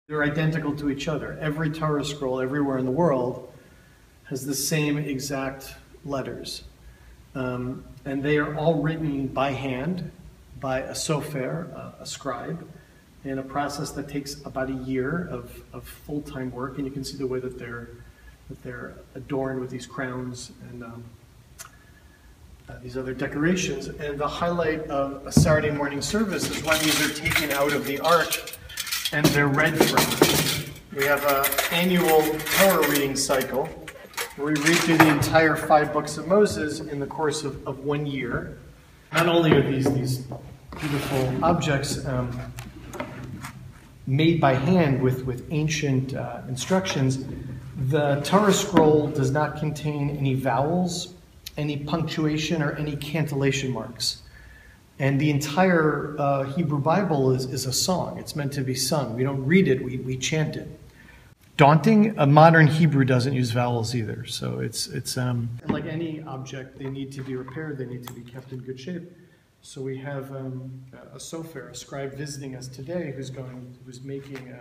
They're identical to each other. Every Torah scroll everywhere in the world has the same exact letters. And they are all written by hand by a sefer, a scribe, in a process that takes about a year of full-time work. And you can see the way that they're adorned with these crowns and these other decorations. And the highlight of a Saturday morning service is when these are taken out of the ark and they're read from. We have an annual Torah reading cycle where we read through the entire 5 books of Moses in the course of 1 year. Not only are these beautiful objects made by hand with ancient instructions, the Torah scroll does not contain any vowels, any punctuation, or any cantillation marks. And the entire Hebrew Bible is a song. It's meant to be sung. We don't read it, we chant it. Daunting, a modern Hebrew doesn't use vowels either. So it's and like any object, they need to be repaired, they need to be kept in good shape. So we have a sefer, a scribe visiting us today who's making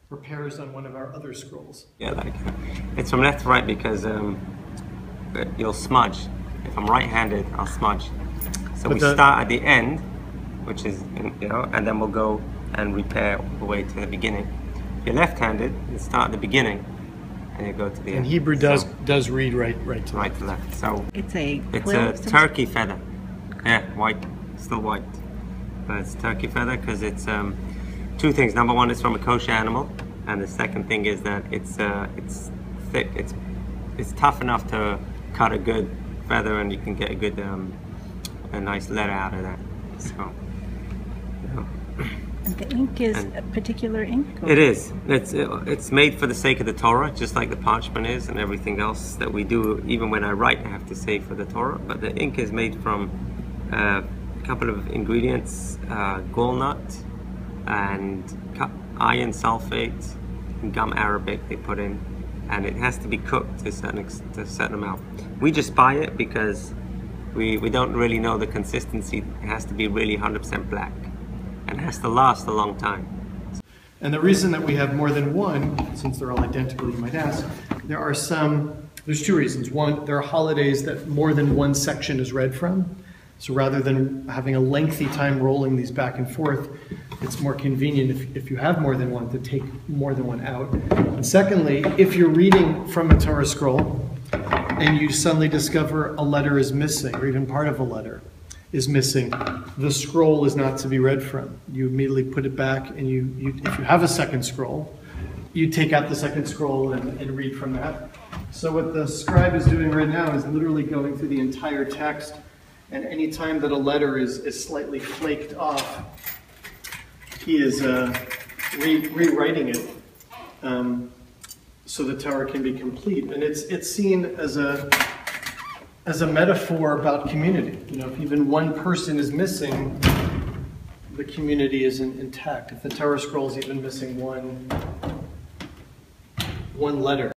repairs on one of our other scrolls. Yeah, it's from left to right because you'll smudge. If I'm right-handed, I'll smudge. So we start at the end, which is, and then we'll go and repair all the way to the beginning. If you're left-handed, you start at the beginning and you go to the end. And Hebrew does read right to left. So it's a turkey feather. Yeah, white, still white. But it's turkey feather because it's 2 things. Number one, it's from a kosher animal, and the second thing is that it's thick. It's tough enough to cut a good feather, and you can get a good a nice letter out of that. So. And the ink is a particular ink? Or? It is. It's made for the sake of the Torah, just like the parchment is, and everything else that we do. Even when I write, I have to say for the Torah. But the ink is made from a couple of ingredients: gallnut and iron sulfate, and gum arabic they put in, and it has to be cooked to a certain amount. We just buy it because we don't really know the consistency. It has to be really 100% black, and it has to last a long time. And the reason that we have more than one, since they're all identical, you might ask, there's 2 reasons. One, there are holidays that more than one section is read from. So rather than having a lengthy time rolling these back and forth, it's more convenient if you have more than one to take more than one out. And secondly, if you're reading from a Torah scroll and you suddenly discover a letter is missing, or even part of a letter is missing, the scroll is not to be read from. You immediately put it back, and if you have a second scroll, you take out the second scroll and read from that. So what the scribe is doing right now is literally going through the entire text, and any time that a letter is slightly flaked off, he is rewriting it so the Torah can be complete. And it's seen as a metaphor about community. If even one person is missing, the community isn't intact. If the Torah scroll is even missing one letter.